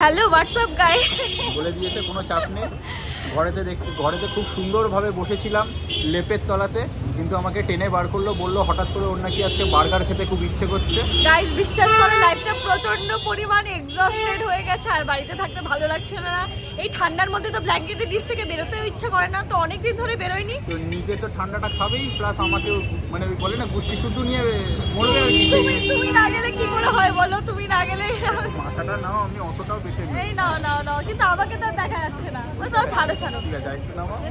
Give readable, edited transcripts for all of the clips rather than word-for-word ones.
Hello WhatsApp গাই বলে দিয়েছে কোনো চাপ নেই। ঘরেতে খুব সুন্দরভাবে বসেছিলাম লেপের তলাতে, কিন্তু আমাকে টেনে বার করলো, বললো হঠাৎ করে ওর নাকি আজকে বার্গার খেতে খুব ইচ্ছে করছে। গাইস বিশ্বাস করে লাইফটা প্রচন্ড পরিমাণে এক্সস্টেড হয়ে গেছে, আর বাড়িতে থাকতে ভালো লাগছিল না। এই ঠান্ডার মধ্যে তো ব্ল্যাঙ্কেটের নিচ থেকে বেরোতেও ইচ্ছা করে না, তো অনেকদিন ধরে বেরোয়নি। তো নিজে তো ঠান্ডাটা খাবেই, প্লাস আমাকে মানে বলে না গুষ্টি শুদ্ধ নিয়ে মরবে আর কি। তুমি না গেলে কি করে হয় বলো, তুমি না গেলে মাথাটা নাও, আমি অতটাও বেঁচে নেই। এই নাও কিন্তু আমাকে তো দেখা যাচ্ছে না। তো ছাড়ো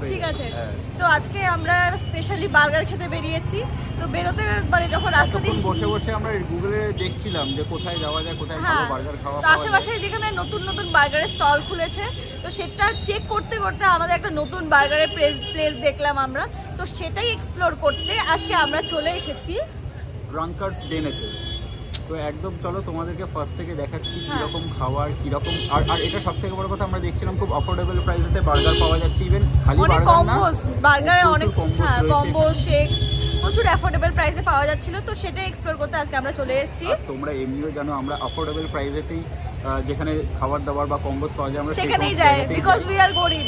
ঠিক আছে। তো আজকে আমরা স্পেশালি বার্গার খেতে বেরিয়েছি। তো বেরোতে মানে যখন রাস্তা দিয়ে বসে আমরা গুগলে দেখছিলাম যে কোথায় যাওয়া যায়, কোথায় ভালো বার্গার খাওয়া। তো আশেপাশে যেখানে নতুন বার্গারের স্টল খুলেছে, তো সেটা চেক করতে করতে আমাদের একটা নতুন বার্গারের প্লেস দেখলাম আমরা। তো সেটাই এক্সপ্লোর করতে আজকে আমরা চলে এসেছি ড্রাঙ্কার্স ডেনেতে। তো একদম চলো তোমাদেরকে ফার্স্ট থেকে দেখাচ্ছি কীরকম খাবার, কীরকম। আর এটা সব থেকে বড় কথা, আমরা দেখছিলাম খুব অ্যাফোর্ডেবল প্রাইসেতে বার্গার পাওয়া যাচ্ছে। ইভেন খালি বার্গারে অনেক কম্বো শেক প্রচুর অ্যাফোর্ডেবল প্রাইসে পাওয়া যাচ্ছিল। তো সেটাই এক্সপ্লোর করতে আজকে আমরা চলে এসেছি। তোমরা এমনিও জানো আমরা অ্যাফোর্ডেবল প্রাইসেতেই যেখানে খাবার দাবার বা কম্বোস পাওয়া যায় আমরা সেখানেই যাই, বিকজ উই আর গরিব।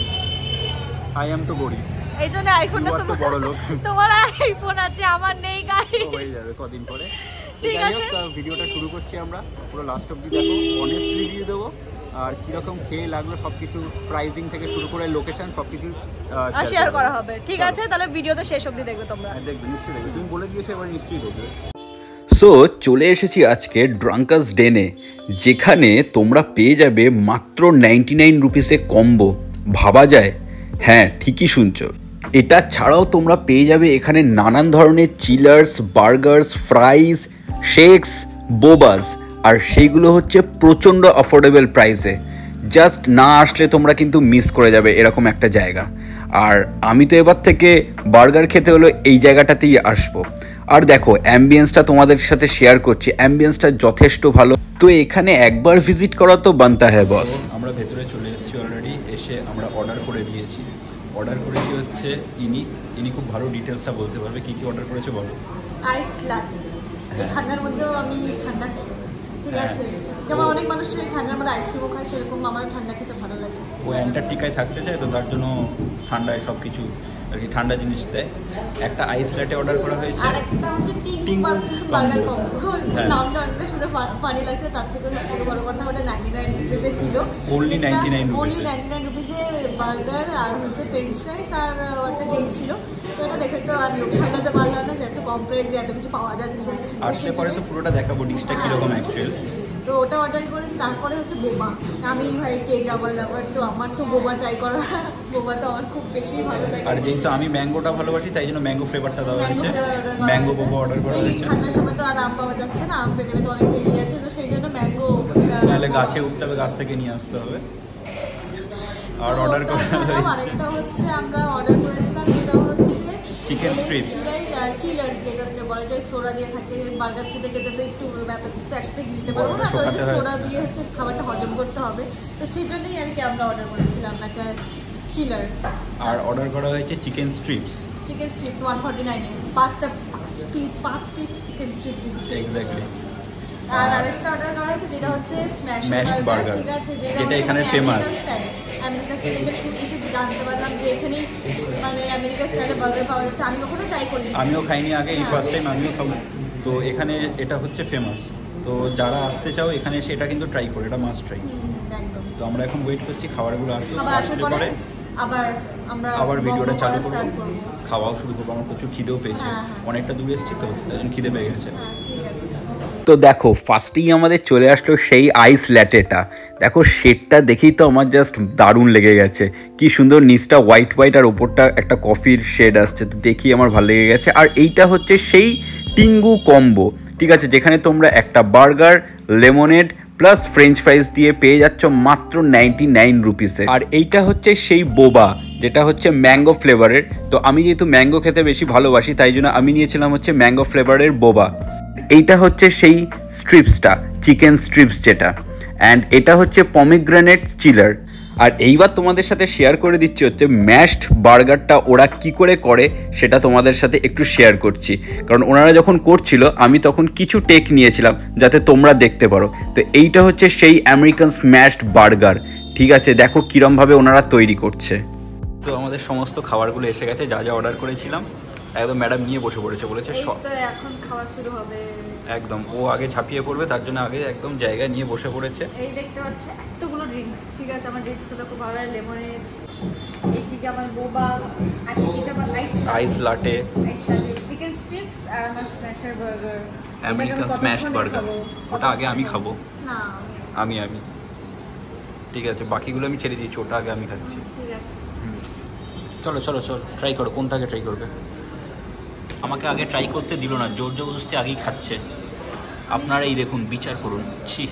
আই এম তো গরিব, এই জন্য আইফোনটা বড় লোক। তোমার আইফোন আছে, আমার নেই গাই, হয়ে যাবে কদিন পরে। ঠিক আছে, ভিডিওটা শুরু করছি আমরা, পুরো লাস্ট অবধি দেখো, অনেস্ট রিভিউ দেবো আর কীরকম খেয়ে লাগলো সবকিছু, প্রাইসিং থেকে শুরু করে লোকেশন সবকিছু শেয়ার করা হবে। ঠিক আছে, তাহলে ভিডিওতে শেষ অবধি দেখবে তোমরা। দেখবে, নিশ্চয়ই দেখবে, তুমি বলে দিয়েছো এবার নিশ্চয়ই দেখবে। সো চলে এসেছি আজকে ড্রাঙ্কার্স ডেনে, যেখানে তোমরা পেয়ে যাবে মাত্র 99 রুপিসে কম্বো। ভাবা যায়? হ্যাঁ, ঠিকই শুনছো। এটা ছাড়াও তোমরা পেয়ে যাবে এখানে নানান ধরনের চিলার্স, বার্গার্স, ফ্রাইস, শেকস, বোবাস, আর সেইগুলো হচ্ছে প্রচণ্ড অ্যাফোর্ডেবল প্রাইসে। জাস্ট না আসলে তোমরা কিন্তু মিস করে যাবে এরকম একটা জায়গা। আর আমি তো এবার থেকে বার্গার খেতে হলো এই জায়গাটাতেই আসবো। আর দেখো অ্যাম্বিয়েন্সটা তোমাদের সাথে শেয়ার করছি, অ্যাম্বিয়েন্সটা যথেষ্ট ভালো। তো এখানে একবার ভিজিট করা তো বানতা হ্যাঁ বস। আমরা ভেতরে চলে এসেছি অলরেডি, এসে আমরা অর্ডার করে দিয়েছি। অর্ডার করেছি হচ্ছে ইনি খুব ভালো ডিটেলসটা বলতে পারবে, কী কী অর্ডার করেছে বলো। আইস লাটে, এই ঠান্ডার মধ্যেও আমি ঠান্ডা খাই, ঠিক আছে। যেমন অনেক মানুষ ঠান্ডার মধ্যে আইসক্রিমও খায়, সেরকম আমার ঠান্ডা খেতে ভালো লাগে। ও অ্যান্টার্কটিকায় থাকতে চায়, তো তার জন্য ঠান্ডায় সব কিছু আর কি ঠান্ডা জিনিস দেয়। একটা আইস ল্যাটে অর্ডার করা হয়েছে, আর একটা হচ্ছে টিঙ্গু বার্গার কম্বো। নামটা অনেকটা শুনে ফানি লাগছে, তার থেকে সবথেকে বড় কথা ওটা 99 রুপিসে ছিল। অনলি 99 রুপিসে বার্গার আর হচ্ছে ফ্রেঞ্চ ফ্রাইস আর একটা ড্রিঙ্কস ছিল। তো এটা দেখে তো আর লোক সামলাতে পারলাম না যে এত কম প্রাইসে এত কিছু পাওয়া যাচ্ছে। আসলে পরে তো পুরোটা দেখাবো ডিশটা কীরকম অ্যাকচুয়াল। তো ওটা অর্ডার করেছি। তারপরে হচ্ছে বোবা, আমি ভাই কেক লাভার, তো আমার তো বোবা ট্রাই করা, বোবা তো আমার খুব বেশি ভালো লাগে। আর যেহেতু আমি ম্যাঙ্গোটা ভালোবাসি, তাই জন্য ম্যাঙ্গো ফ্লেভারটা দেওয়া হয়েছে, ম্যাঙ্গো বোবা অর্ডার করা হয়েছে। ঠান্ডার সময় তো আর আম পাওয়া যাচ্ছে না, আম পেতে পেতে অনেক দেরি আছে, তো সেই জন্য ম্যাঙ্গো তাহলে গাছে উঠতে হবে, গাছ থেকে নিয়ে আসতে হবে। আর অর্ডার করা হয়েছে আরেকটা হচ্ছে আমরা অর্ডার করেছিলাম, যেটা হচ্ছে চিকেন স্ট্রিপস, চিলার্স, যেটা বলা যায় সোডা দিয়ে থাকে। বার্গার খেতে খেতে তো একটু ব্যাপার একসাথে দিতে পারবো না, তো এটা সোডা দিয়ে হচ্ছে খাবারটা হজম করতে হবে। তো সেই জন্যই আর কি আমরা অর্ডার করেছিলাম একটা চিলার। আর অর্ডার করা হয়েছে চিকেন স্ট্রিপস 149 এ 5 পিস চিকেন স্ট্রিপস দিচ্ছে। এক্স্যাক্টলি। আর আরেকটা অর্ডার করা হয়েছে, যেটা হচ্ছে স্ম্যাশ বার্গার, ঠিক আছে, যেটা এখানে ফেমাস আমেরিকা স্টাইল। এটা শুনে এসে জানতে পারলাম যে এখানেই মানে আমেরিকা স্টাইলে বার্গার পাওয়া যাচ্ছে। আমি কখনো ট্রাই করিনি, আমিও খাইনি আগে, এই ফার্স্ট টাইম আমিও খাবো। তো এখানে এটা হচ্ছে ফেমাস, তো যারা আসতে চাও এখানে এসে এটা কিন্তু ট্রাই করে, এটা মাস্ট ট্রাই। একদম। তো আমরা এখন ওয়েট করছি খাবারগুলো আসলে পরে আবার ভিডিওটা চালু করবো, খাওয়াও শুরু করবো। আমার প্রচুর খিদেও পেয়েছে, অনেকটা দূরে এসেছি তো তাই জন্য খিদে পেয়ে গেছে। তো দেখো ফার্স্টেই আমাদের চলে আসলো সেই আইস ল্যাটেটা। দেখো শেডটা দেখেই তো আমার জাস্ট দারুণ লেগে গেছে, কি সুন্দর, নিচটা হোয়াইট আর ওপরটা একটা কফির শেড আসছে, তো দেখি আমার ভালো লেগে গেছে। আর এইটা হচ্ছে সেই টিঙ্গু কম্বো, ঠিক আছে, যেখানে তোমরা একটা burger, lemonade plus French fries দিয়ে পেয়ে যাচ্ছ মাত্র 99 রুপিসে। আর এইটা হচ্ছে সেই বোবা, যেটা হচ্ছে ম্যাঙ্গো ফ্লেভারের। তো আমি যেহেতু ম্যাঙ্গো খেতে বেশি ভালোবাসি, তাই জন্য আমি নিয়েছিলাম হচ্ছে ম্যাঙ্গো ফ্লেভারের বোবা। এইটা হচ্ছে সেই স্ট্রিপসটা, চিকেন স্ট্রিপস যেটা, অ্যান্ড এটা হচ্ছে পমিগ্রেনেট চিলার। আর এইবার তোমাদের সাথে শেয়ার করে দিচ্ছি হচ্ছে ম্যাশড বার্গারটা ওরা কি করে করে সেটা তোমাদের সাথে একটু শেয়ার করছি, কারণ ওনারা যখন করছিল আমি তখন কিছু টেক নিয়েছিলাম যাতে তোমরা দেখতে পারো। তো এইটা হচ্ছে সেই আমেরিকান স্ম্যাশড বার্গার, ঠিক আছে? দেখো কীরমভাবে ওনারা তৈরি করছে। তো আমাদের সমস্ত খাবারগুলো এসে গেছে, যা যা অর্ডার করেছিলাম একদম ম্যাডাম নিয়ে বসে পড়েছে, বলেছে এখন খাওয়া শুরু হবে। একদম ও আগে ঝাঁপিয়ে পড়বে, তার জন্য আগে একদম জায়গায় নিয়ে বসে পড়েছে। এই দেখতে পাচ্ছ এতগুলো ড্রিঙ্কস, ঠিক আছে? আমার ড্রিঙ্কসগুলো খুব ভালো লাগে, লেমনেড, একদিকে আমার বোবা, আর একদিকে আমার আইস লাটে, চিকেন স্ট্রিপস, আর আমার smasher burger, American smashed burger. ওটা আগে আমি খাবো। না আমি ঠিক আছে, বাকিগুলো আমি ছেড়ে দিয়েছি, ওটা আগে আমি খাচ্ছি। ঠিক আছে, চলো চলো চলো ট্রাই করো, কোনটাকে ট্রাই করবে? আমাকে আগে ট্রাই করতে দিল না, জোর জবরদস্তি আগেই খাচ্ছে। আপনারা এই দেখুন, বিচার করুন। ছি,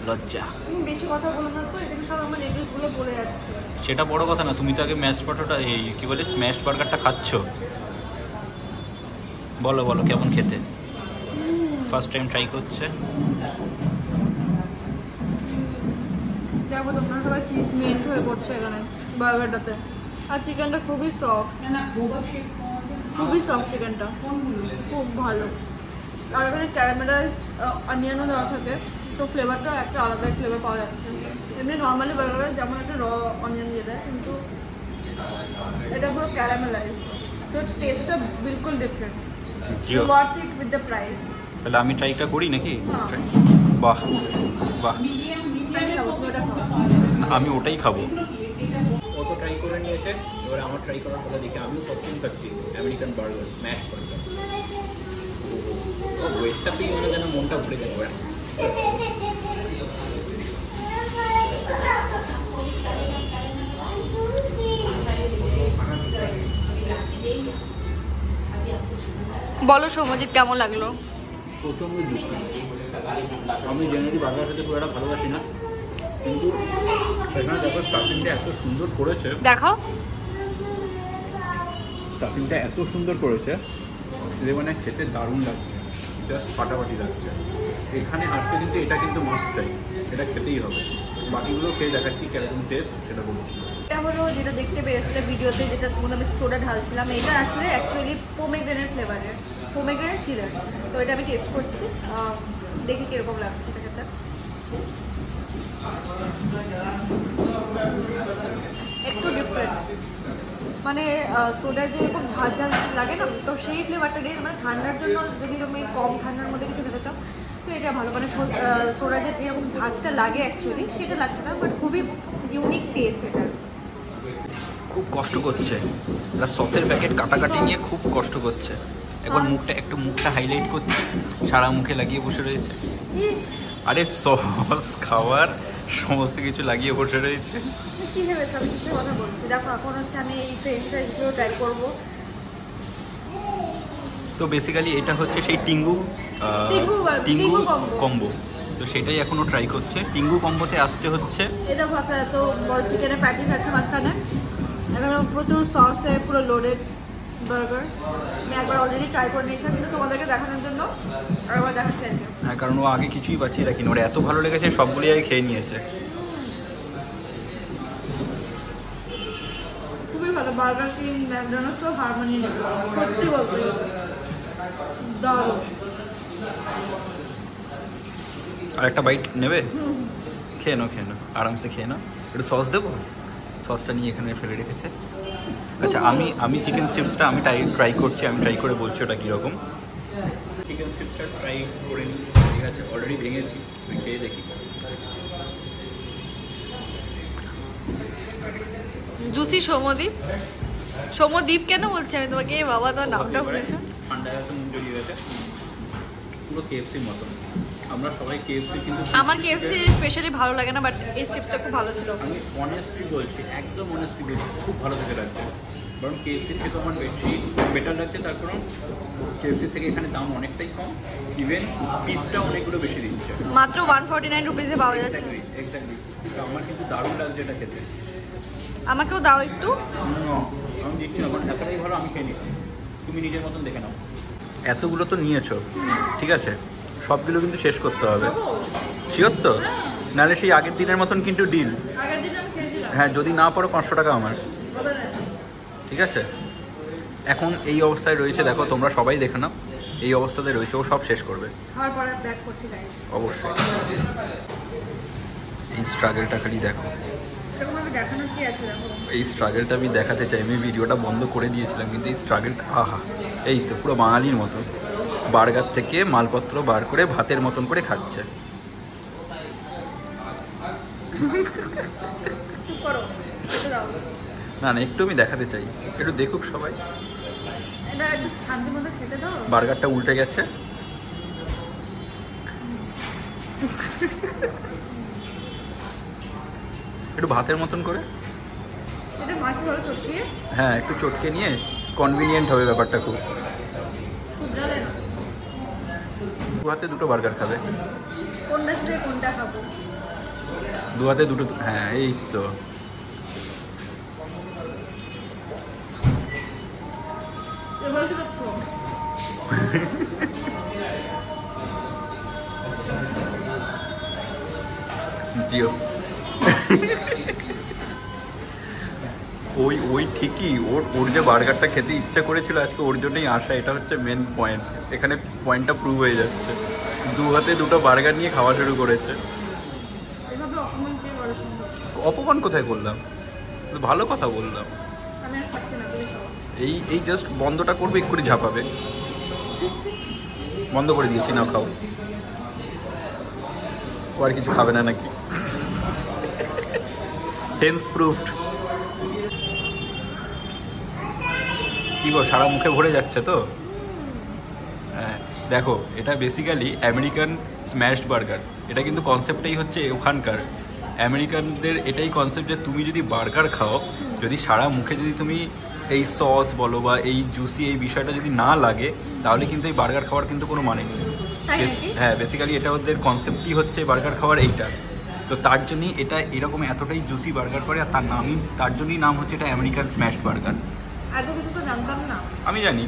লজ্জা। তুমি বেশি কথা বলো না তো, এদিকে সব আমার এড্রেসগুলো পড়ে যাচ্ছে। সেটা বড় কথা না, তুমি তো আগে ম্যাশ পটেটোটা, এই কী বলে, স্ম্যাশ বার্গারটা খাচ্ছ। বলো বলো কেমন খেতে? ফার্স্ট টাইম ট্রাই করছে। দেখো তোমরা সবাই চিজ মেল্ট হয়ে পড়ছে এখানে বার্গারটাতে, আর চিকেনটা খুবই সফট, খুবই সফট চিকেনটা, খুব ভালো। আর এখানে ক্যারামেলাইজড অনিয়নও দেওয়া থাকে, তো ফ্লেভারটা একটা আলাদাই ফ্লেভার পাওয়া যাচ্ছে। এমনি নর্মালি বার্গারে যেমন একটা র অনিয়ন দিয়ে দেয়, কিন্তু এটা পুরো ক্যারামেলাইজড, তো টেস্টটা বিলকুল different, worth it with the price. তাহলে আমি ট্রাইটা করি নাকি? হ্যাঁ। বাহ বাহ, আমি ওটাই খাবো। ও তো ট্রাই করে নিয়েছে, এবার আমার ট্রাই করার কথা দেখে আমিও ফার্স্ট টাইম খাচ্ছি আমেরিকান বার্গার, স্ম্যাশ বার্গার। ও ওয়েটটা পেয়ে মানে যেন মনটা ভরে গেল। বলো সৌম্যজিৎ, কেমন লাগলো? প্রচণ্ড জুসি। আমি জেনারেলি বার্গার খেতে খুব একটা ভালোবাসি না, কিন্তু এখানে দেখো স্টাফিংটা এত সুন্দর করেছে। দেখাও, স্টাফিংটা এত সুন্দর করেছে যে মানে খেতে দারুণ লাগছে, জাস্ট ফাটাফাটি লাগছে। এখানে আসতে কিন্তু এটা কিন্তু মাস্ট ট্রাই, এটা খেতেই হবে। বাকিগুলো খেয়ে দেখাচ্ছি কেরকম টেস্ট সেটা বলছি। এটা হলো যেটা দেখতে পেয়েছিল ভিডিওতে, যেটা মনে আমি সোডা ঢালছিলাম, এটা আসলে অ্যাকচুয়ালি পোমেগ্রেনেট ফ্লেভারের, পোমেগ্রেনেট ছিল। তো এটা আমি টেস্ট করছি, দেখি কীরকম লাগছে এটা খেতে। একটু ডিফারেন্ট, মানে সোডা যেরকম ঝাল ঝাল লাগে না, তো সেই ফ্লেভারটা নেই। মানে ঠান্ডার জন্য যদি তুমি কম ঠান্ডার মধ্যে কিছু খেতে চাও তো এটা ভালো, মানে সোডা যে যেরকম ঝাঁঝটা লাগে অ্যাকচুয়ালি সেটা লাগছে না, বাট খুবই ইউনিক টেস্ট এটা। খুব কষ্ট করছে, তার সসের প্যাকেট কাটাকাটি নিয়ে খুব কষ্ট করছে। একবার মুখটা হাইলাইট করছে, সারা মুখে লাগিয়ে বসে রয়েছে। আরে সস খাওয়ার সমস্ত কিছু লাগিয়ে বসে রয়েছে। কী ভেবেছো আমি কিসের কথা বলছি? দেখো এখন হচ্ছে আমি এই ফ্রেঞ্চ ফ্রাইসগুলো ট্রাই করবো। তো বেসিক্যালি এটা হচ্ছে সেই টিঙ্গু কম্বো, তো সেটাই এখনও ট্রাই করছে। টিঙ্গু কম্বোতে আসছে হচ্ছে এটা ভাবতে এত বড় চিকেনের প্যাটিস আছে মাঝখানে, এখানে প্রচুর সসে পুরো লোডেড বার্গার। আমি একবার অলরেডি ট্রাই করে নিয়েছিলাম, কিন্তু তোমাদেরকে দেখানোর জন্য আরেকবার দেখাচ্ছি। হ্যাঁ, কারণ ও আগে কিছুই পাচ্ছি না, কিনা ওর এত ভালো লেগেছে সবগুলি আগে খেয়ে নিয়েছে। খুবই ভালো, বার্গার কিং, ম্যাকডোনাল্ডস তো হারমোনি সত্যি বলতে দারুণ। আর একটা বাইট নেবে? খেয়ে নাও আরামসে খেয়ে নাও। একটু সস দেবো? সসটা নিয়ে এখানে ফেলে রেখেছে। আচ্ছা, আমি চিকেন স্ট্রিপসটা আমি ট্রাই করছি, আমি ট্রাই করে বলছি ওটা কীরকম। চিকেন স্ট্রিপসটা ট্রাই করে নিই, ঠিক আছে? অলরেডি ভেঙেছি, তুই খেয়ে দেখি। জুসি সৌম্যদীপ কেন বলছি আমি তোমাকে? বাবা তোমার নামটা ঠান্ডায় এত মুখ জড়িয়ে গেছে, পুরো কেএফসির মতন। আমরা সবাই কেএফসি, কিন্তু আমার কেএফসি স্পেশালি ভালো লাগে না, বাট এই স্ট্রিপসটা খুব ভালো ছিল। আমি অনেস্টলি বলছি, একদম অনেস্টলি বলছি, খুব ভালো থেকে লাগছে। কারণ কেএফসির থেকে আমার বেটার লাগছে, তার কারণ কেএফসির থেকে এখানে দাম অনেকটাই কম, ইভেন পিসটা অনেকগুলো বেশি দিচ্ছে, মাত্র 149 রুপিসে পাওয়া যাচ্ছে। এক্স্যাক্টলি। আমার কিন্তু দারুণ লাগছে এটা খেতে। আমাকেও দাও একটু। আমি দিচ্ছি না, কারণ এতটাই ভালো, আমি খেয়ে নিচ্ছি, তুমি নিজের মতন দেখে নাও। এতগুলো তো নিয়েছো, ঠিক আছে, সবগুলো কিন্তু শেষ করতে হবে, শিওর তো? নাহলে সেই আগের দিনের মতন কিন্তু ডিল। আগের দিন আমি খেয়েছি হ্যাঁ যদি না পারো 500 টাকা আমার, ঠিক আছে? এখন এই অবস্থায় রয়েছে, দেখো তোমরা সবাই দেখে নাও, এই অবস্থাতে রয়েছে, ও সব শেষ করবে অবশ্যই। এই স্ট্রাগলটা খালি দেখো, এই স্ট্রাগলটা আমি দেখাতে চাই। আমি ভিডিওটা বন্ধ করে দিয়েছিলাম, কিন্তু এই স্ট্রাগলটা, আহা, এই তো পুরো বাঙালির মতো বার্গার থেকে মালপত্র বার করে ভাতের মতন করে খাচ্ছে। না না, একটু আমি দেখাতে চাই, একটু দেখুক সবাই। বার্গারটা উল্টে গেছে, একটু ভাতের মতন করে, হ্যাঁ একটু চটকে নিয়ে কনভিনিয়েন্ট হবে ব্যাপারটা খুব। দু হাতে দুটো বার্গার খাবে, দু হাতে দুটো, হ্যাঁ এই তো। জিও ওই ঠিকই, ওর যে বার্গারটা খেতে ইচ্ছা করেছিল আজকে, ওর জন্যই আসা। এটা হচ্ছে মেন পয়েন্ট, এখানে পয়েন্টটা প্রুভ হয়ে যাচ্ছে। দু হাতে দুটো বার্গার নিয়ে খাওয়া শুরু করেছে। অপমান কোথায় করলাম, ভালো কথা বললাম। এই জাস্ট বন্ধটা করবে, এক্ষুনি ঝাঁপাবে। বন্ধ করে দিয়েছি, না খাও। ও আর কিছু খাবে না নাকি? Hence proved. কি গো, সারা মুখে ভরে যাচ্ছে তো? হ্যাঁ দেখো, এটা বেসিক্যালি আমেরিকান স্ম্যাশড বার্গার। এটা কিন্তু কনসেপ্টটাই হচ্ছে ওখানকার আমেরিকানদের, এটাই কনসেপ্ট যে তুমি যদি বার্গার খাও, যদি সারা মুখে যদি তুমি এই সস বলো বা এই জুসি এই বিষয়টা যদি না লাগে, তাহলে কিন্তু এই বার্গার খাওয়ার কিন্তু কোনো মানে নেই। হ্যাঁ বেসিক্যালি এটা ওদের কনসেপ্টই হচ্ছে বার্গার খাওয়ার এইটা। তো তার জন্যই এটা এরকম এতটাই জুসি বার্গার করে, আর তার জন্যই নাম হচ্ছে এটা আমেরিকান স্ম্যাশড বার্গার। আমি জানি,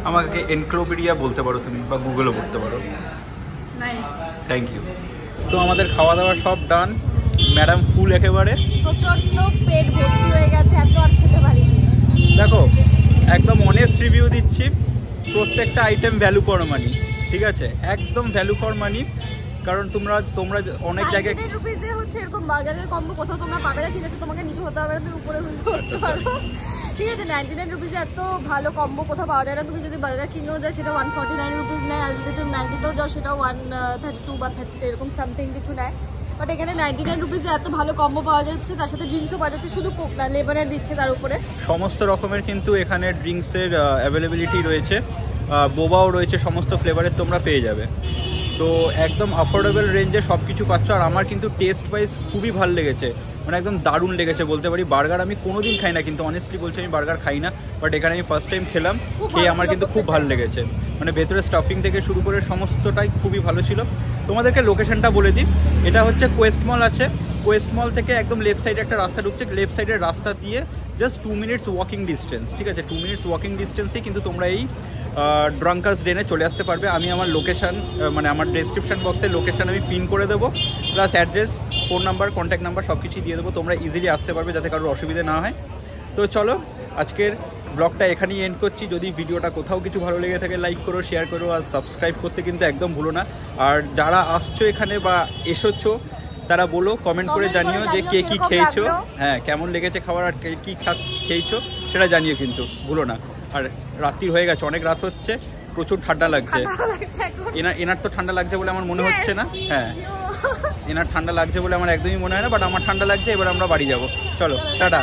আমাকে এনক্লোপিডিয়া বলতে পারো তুমি, বা গুগলও বলতে পারো। Thank you. তো আমাদের খাওয়া দাওয়া সব ডান, ম্যাডাম ফুল একেবারে, প্রচন্ড পেট ভর্তি হয়ে গেছে, এত আর খেতে পারি। দেখো একদম অনেস্ট রিভিউ দিচ্ছি, প্রত্যেকটা আইটেম ভ্যালু ফর মানি, ঠিক আছে? একদম ভ্যালু ফর মানি। কারণ তোমরা অনেক জায়গায় 99 রুপিসে হচ্ছে এরকম বার্গারের কম্বো কোথাও তোমরা পাবে না, ঠিক আছে? তোমাকে নিচে হতে হবে না, তুমি উপরে করতে পারো, ঠিক আছে? 99 রুপিসে এত ভালো কম্বো কোথাও পাওয়া যায় না। তুমি যদি বার্গার কিনেও যাও সেটা 149 রুপিস নেয়, আর যদি তুমি 90তেও যাও সেটাও 132 বা 30 এরকম সামথিং কিছু নেয়। বাট এখানে 99 রুপিসে এত ভালো কম্বো পাওয়া যাচ্ছে, তার সাথে ড্রিঙ্কসও পাওয়া যাচ্ছে, শুধু কোক না, লেবানের দিচ্ছে তার উপরে। সমস্ত রকমের কিন্তু এখানে ড্রিঙ্কসের অ্যাভেলেবিলিটি রয়েছে, বোবাও রয়েছে, সমস্ত ফ্লেভারের তোমরা পেয়ে যাবে। তো একদম অ্যাফোর্ডেবল রেঞ্জে সব কিছু পাচ্ছ। আর আমার কিন্তু টেস্ট ওয়াইজ খুবই ভালো লেগেছে, মানে একদম দারুণ লেগেছে বলতে পারি। বার্গার আমি কোনোদিন খাই না, কিন্তু অনেস্টলি বলছি আমি বার্গার খাই না, বাট এখানে আমি ফার্স্ট টাইম খেলাম, খেয়ে আমার কিন্তু খুব ভালো লেগেছে। মানে ভেতরে স্টাফিং থেকে শুরু করে সমস্তটাই খুবই ভালো ছিল। তোমাদেরকে লোকেশনটা বলে দিই, এটা হচ্ছে কোয়েস্ট মল আছে, কোয়েস্ট মল থেকে একদম লেফট সাইডে একটা রাস্তা ঢুকছে, লেফট সাইডের রাস্তা দিয়ে জাস্ট 2 মিনিটস ওয়াকিং ডিস্টেন্স, ঠিক আছে? 2 মিনিটস ওয়াকিং ডিস্টেন্সেই কিন্তু তোমরা এই ড্রাঙ্কার্স ডেনে চলে আসতে পারবে। আমি আমার লোকেশান, মানে আমার ডেসক্রিপশন বক্সে লোকেশান আমি পিন করে দেবো, plus address, phone number, contact number সব কিছুই দিয়ে দেবো, তোমরা ইজিলি আসতে পারবে যাতে কারোর অসুবিধা না হয়। তো চলো আজকের ব্লগটা এখানেই এন্ড করছি। যদি ভিডিওটা কোথাও কিছু ভালো লেগে থাকে লাইক করো, শেয়ার করো, আর সাবস্ক্রাইব করতে কিন্তু একদম ভুলো না। আর যারা আসছো এখানে বা এসেছো তারা বলো, কমেন্ট করে জানিও যে কে কী খেয়েছো, হ্যাঁ কেমন লেগেছে খাবার, আর কী খেয়েছো সেটা জানিও কিন্তু ভুলো না। আর রাত্রি হয়ে গেছে, অনেক রাত হচ্ছে, প্রচুর ঠান্ডা লাগছে। এনার তো ঠান্ডা লাগছে বলে আমার মনে হচ্ছে না, হ্যাঁ এনার ঠান্ডা লাগছে বলে আমার একদমই মনে হয় না, বাট আমার ঠান্ডা লাগছে। এবার আমরা বাড়ি যাবো, চলো টাটা।